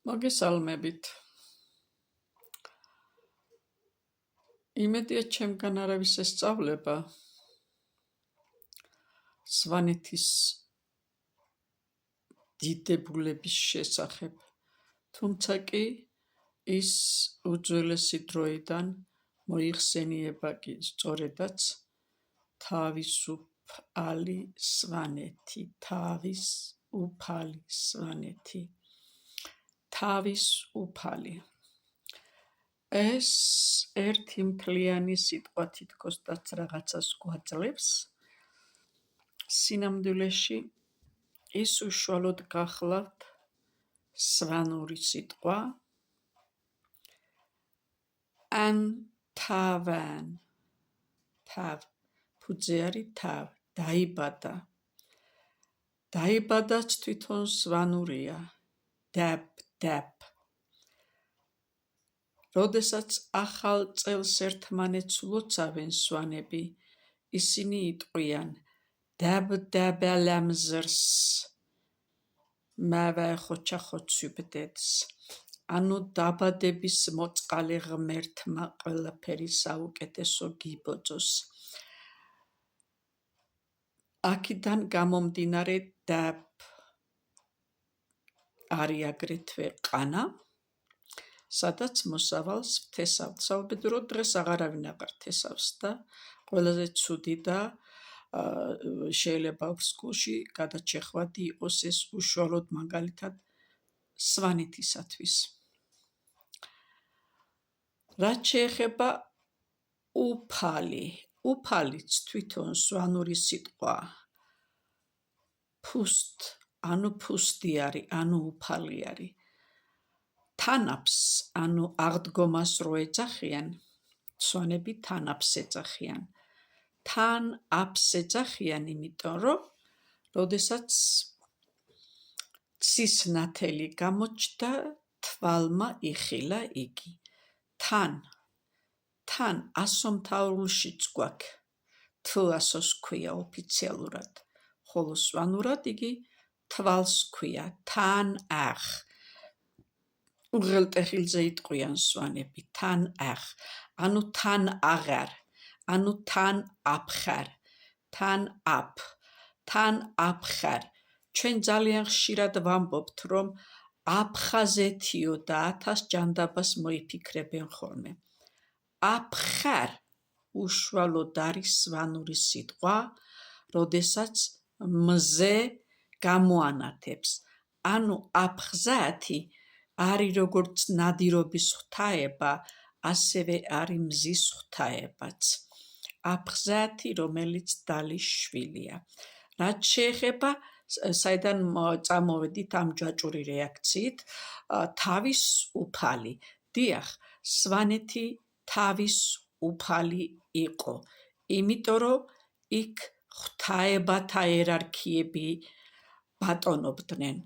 მოგესალმებით. იმედია ჩემგან არავის ესწავლება სვანეთის დიდებულების შესახებ, თუმცა კი ის უძველესი დროიდან მოიხსენიება კი სწორედაც თავისუფალი სვანეთი, თავისუფალი სვანეთი, თავისუფალი. ეს ერთი მთლიანი სიტყვა თითქოსდაც რაღაცას გვაძლევს. სინამდვილეში ის უშუალოდ გახლავთ სვანური სიტყვა ან თავან, თავ, ფუძე არის თავ, დაიბადა. დაიბადაც თვითონ სვანურია, დაბ. როდესაც ახალ წელს ერთმანეთს ლოცავენ სვანები, ისინი იტყვიან დაბ-დაბალამზრს, მავახოჩახოცვიბდედს, ანუ დაბადების მოწყალე ღმერთმა ყველაფერი საუკეთესო გიბოძოს. აქედან გამომდინარე დაბ არის აგრეთვე ყანა, სადაც მოსავალს ვთესავთ. საუბედუროდ დღეს აღარავინ აღარ თესავს და ყველაზე ცუდი და შეიძლება ბრსკულში გადაჩეხვადი იყოს ეს უშუალოდ მაგალითად სვანეთისათვის. რაც შეეხება უფალი, უფალიც თვითონ სვანური სიტყვა ფუსტ, ანუ ფუსტი არის, ანუ უფალი არის. თანაფს, ანუ აღდგომას რო ეძახიან, სვანები თანაფს ეძახიან. თან აფს ეძახიან, იმიტომ რომ როდესაც ცის ნათელი გამოჩნდა, თვალმა იხილა იგი. თან ასომთავრულშიც გვაქვს თლასოს ქვია ოფიციალურად, ხოლო სვანურად იგი თვალს ქვია, თან ახ. უღელტეხილზე იტყვიან სვანები, თან ახ, ანუ თან აღარ, ანუ თან აფხარ, თან აფ, თან აფხარ. ჩვენ ძალიან ხშირად ვამბობთ, რომ აფხაზეთიო და 1000 ჯანდაბას მოიფიქრებენ ხოლმე. აფხარ უშუალოდ არის სვანური სიტყვა, როდესაც მზე გამოანათებს. ანუ აფხზათი არის როგორც ნადირობის ღვთაება, ასევე არის მზის ღვთაებაც. აფხზათი, რომელიც დალის შვილია. რაც შეეხება საიდან წამოვედით ამ ჯაჭვური რეაქციით, თავისუფალი. დიახ, სვანეთი თავისუფალი იყო, იმიტომ რომ იქ ღვთაებათა ერარქიები ბატონობდნენ.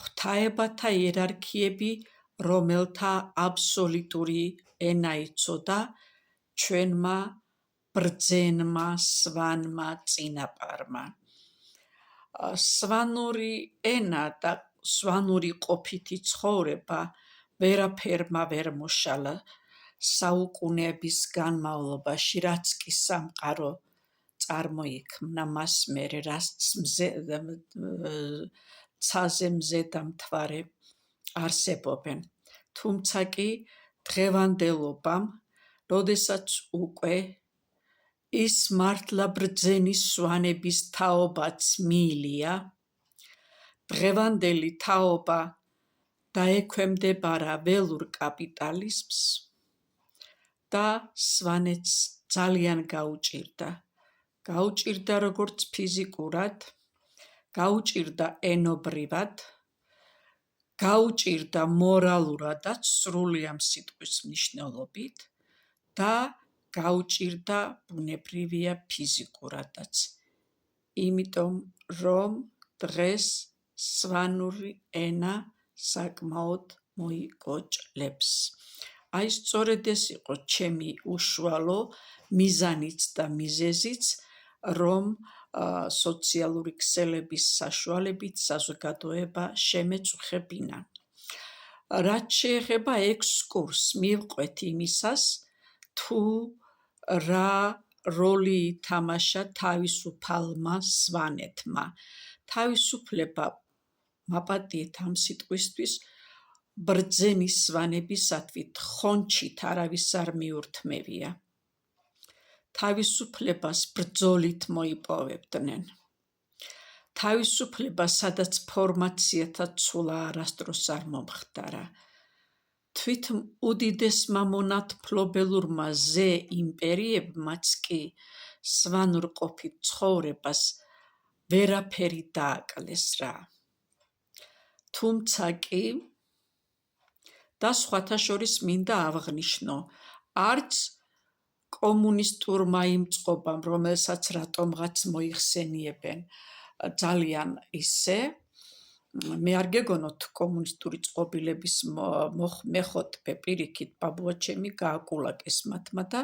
ღვთაებათა ერარქიები, რომელთა აბსოლუტური ენა იცოდა ჩვენმა ბრძენმა სვანმა წინაპარმა. სვანური ენა და სვანური ყოფითი ცხოვრება ვერაფერმა ვერ მოშალა საუკუნეების განმავლობაში, რაც კი სამყარო წარმოიქმნა მას მერე, რაც ცაზე მზე და მთვარე არსებობენ. თუმცა კი დღევანდელობამ, როდესაც უკვე ის მართლა ბრძენის სვანების თაობაც მიილია, დღევანდელი თაობა დაექვემდებარა ველურ კაპიტალიზმს და სვანეთს ძალიან გაუჭირდა. გაუჭირდა როგორც ფიზიკურად, გაუჭირდა ენობრივად, გაუჭირდა მორალურადაც სრული ამ სიტყვის მნიშვნელობით და გაუჭირდა ბუნებრივია ფიზიკურადაც. იმიტომ რომ დღეს სვანური ენა საკმაოდ მოიკოჭლებს. აი სწორედ ეს იყო ჩემი უშუალო მიზანიც და მიზეზიც, რომ სოციალური ქსელების საშუალებით საზოგადოება შემეწუხებინა. რაც შეეხება ექსკურსს, მივყვეთ იმისას, თუ რა როლი ითამაშა თავისუფალმა სვანეთმა. თავისუფლება მაპატიეთ ამ სიტყვისთვის ბრძენის სვანებისათვის ხონჩით არავის არ მიურთმევია. თავისუფლებას ბრძოლით მოიპოვებდნენ. თავისუფლება, სადაც ფორმაციათა ცულა არასდროს არ მომხდარა. თვით უდიდესმა მონათმფლობელურმა ზე იმპერიებმაც კი სვანურ ყოფით ცხოვრებას ვერაფერი დააკლეს რა. თუმცა კი და სხვათა შორის მინდა აღვნიშნო, არც კომუნისტურმა იმ წყობამ, რომელსაც რატომღაც მოიხსენიებენ ძალიან ისე, მე არ გეგონოთ კომუნისტური წყობილების მეხოთბე პირიქით ბაბუა ჩემი გააკულაკეს მათმა და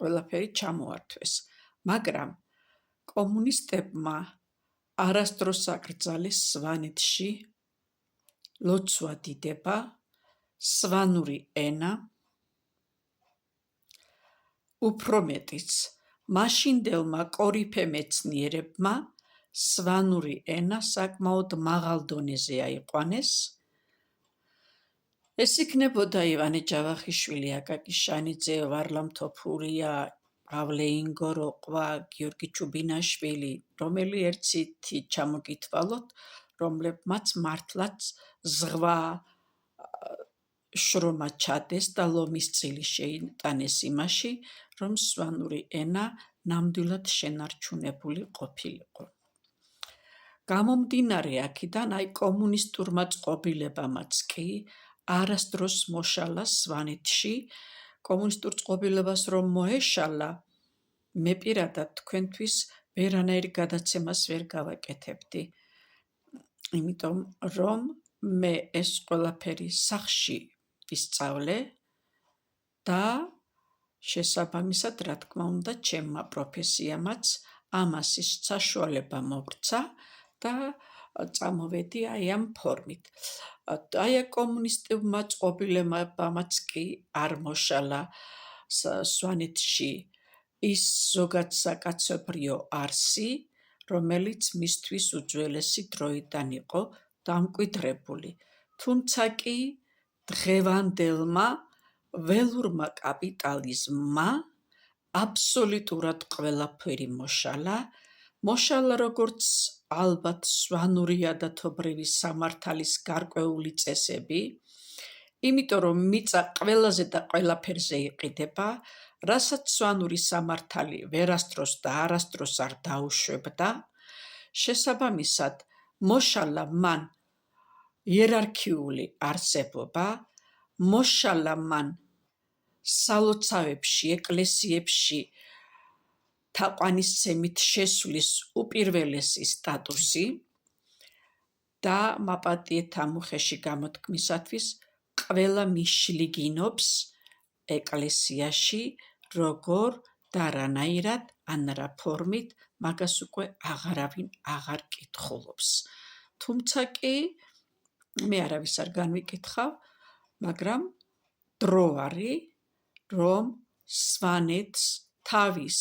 ყველაფერი ჩამოართვეს. მაგრამ კომუნისტებმა არასდროს აკრძალეს სვანეთში ლოცვა დიდება, სვანური ენა, უფრო მეტიც, მაშინდელმა კორიფე მეცნიერებმა სვანური ენა საკმაოდ მაღალ დონეზე აიყვანეს. ეს იქნებოდა ივანე ჯავახიშვილი, აკაკი შანიძე, ვარლამ თოფურია, პავლე ინგოროყვა, გიორგი ჩუბინაშვილი, რომელი ერთსითი ჩამოგითვალოთ, რომლებმაც მართლაც ზღვა შრომა ჩადეს და ლომის წილი შეიტანეს იმაში, რომ სვანური ენა ნამდვილად შენარჩუნებული ყოფილიყო. გამომდინარე აქედან, აი კომუნისტურმა წყობილებამაც კი არასდროს მოშალა სვანეთში. კომუნისტურ წყობილებას რომ მოეშალა, მე პირადად თქვენთვის ვერანაირ გადაცემას ვერ გავაკეთებდი. იმიტომ რომ მე ეს ყველაფერი სახში ვისწავლე და შესაბამისად, რა თქმა უნდა, ჩემმა პროფესიამაც ამასის საშუალება მოგცა და წამოვედი აი ამ ფორმით. აი კომუნისტებმა წყობილებამაც კი არ მოშალა სვანეთში ის ზოგად საკაცობრიო არსი, რომელიც მისთვის უძველესი დროიდან იყო დამკვიდრებული. თუმცა კი დღევანდელმა ველურმა კაპიტალიზმმა აბსოლუტურად ყველაფერი მოშალა როგორც ალბათ სვანური ადათობრივი სამართალის გარკვეული წესები, იმიტომ რომ მიწა ყველაზე და ყველაფერზე იყიდება, რასაც სვანური სამართალი ვერასდროს და არასდროს არ დაუშვებდა, შესაბამისად მოშალა მან იერარქიული არსებობა, მოშალა მან სალოცავებში, ეკლესიებში თაყვანისცემით შესვლის უპირველესი სტატუსი და მაპატიეთ ამ უხეში გამოთქმისათვის ყველა მიშლიგინობს ეკლესიაში, როგორ და რანაირად, ან რა ფორმით, მაგას უკვე აღარავინ აღარ კითხულობს. თუმცა კი მე არავის არ განვიკითხავ, მაგრამ დრო არის, რომ სვანეთს თავის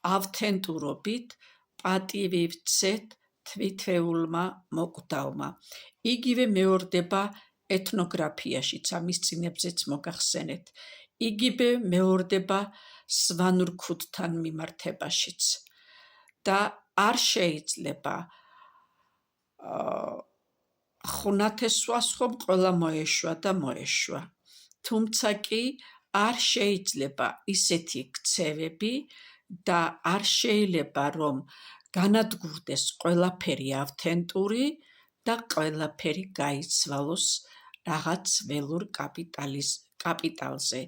ავთენტურობით პატივი ვცეთ თვითეულმა მოკვდავმა. იგივე მეორდება ეთნოგრაფიაშიც, ამის წინებზეც მოგახსენეთ. იგივე მეორდება სვანურ ქუდთან მიმართებაშიც. და არ შეიძლება ხუნათესვას ხომ ყველა მოეშვა. თუმცა კი არ შეიძლება ისეთი ქცევები და არ შეიძლება რომ განადგურდეს ყველაფერი ავთენტური და ყველაფერი გაიცვალოს რაღაც ველურ კაპიტალზე,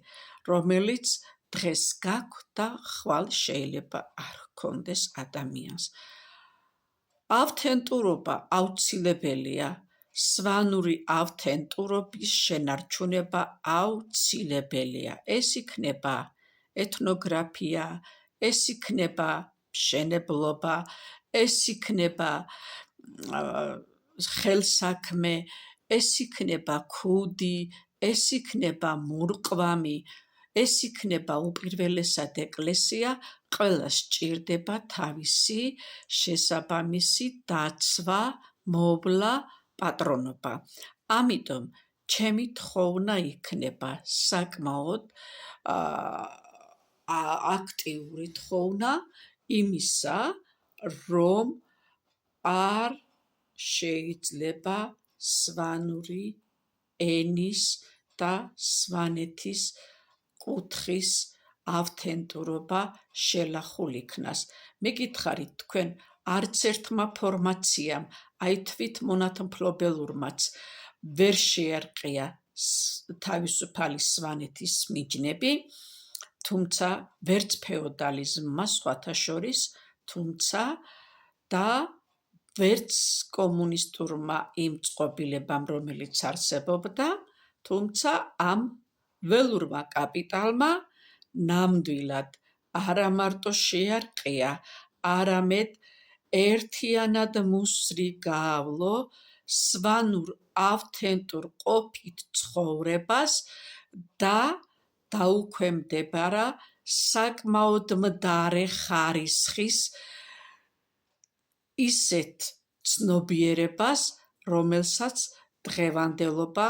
რომელიც დღეს გაქვს და ხვალ შეიძლება არ ჰქონდეს ადამიანს. ავთენტურობა აუცილებელია, სვანური ავთენტურობის შენარჩუნება აუცილებელია. ეს იქნება ეთნოგრაფია, ეს იქნება მშენებლობა, ეს იქნება ხელსაქმე, ეს იქნება ქუდი, ეს იქნება მურყვამი, ეს იქნება უპირველესად ეკლესია, ყველას სჭირდება თავისი შესაბამისი დაცვა, მოვლა, პატრონობა. ამიტომ ჩემი თხოვნა იქნება საკმაოდ აქტიური თხოვნა იმისა, რომ არ შეიძლება სვანური ენის და სვანეთის კუთხის ავთენტურობა შელახულ იქნას. მეკითხარით თქვენ არც ერთმა ფორმაციამ, აი თვით მონათმფლობელურმაც ვერ შეარყია თავისუფალი სვანეთის მიჯნები, თუმცა ვერც ფეოდალიზმმა სხვათა შორის, თუმცა და ვერც კომუნისტურმა იმ წყობილებამ, რომელიც არსებობდა, თუმცა ამ ველურმა კაპიტალმა ნამდვილად არა მარტო შეარყია, არამედ ერთიანად მუსრი გაავლო სვანურ ავთენტურ ყოფით ცხოვრებას და დაუქვემდებარა საკმაოდ მდარე ხარისხის ისეთ ცნობიერებას, რომელსაც დღევანდელობა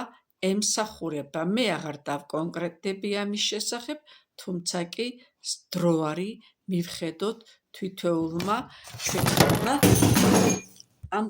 ემსახურება. მე აღარ დავკონკრეტდები ამის შესახებ, თუმცა კი დროარი მივხედოთ თითოეულმა ჩვენმა ამ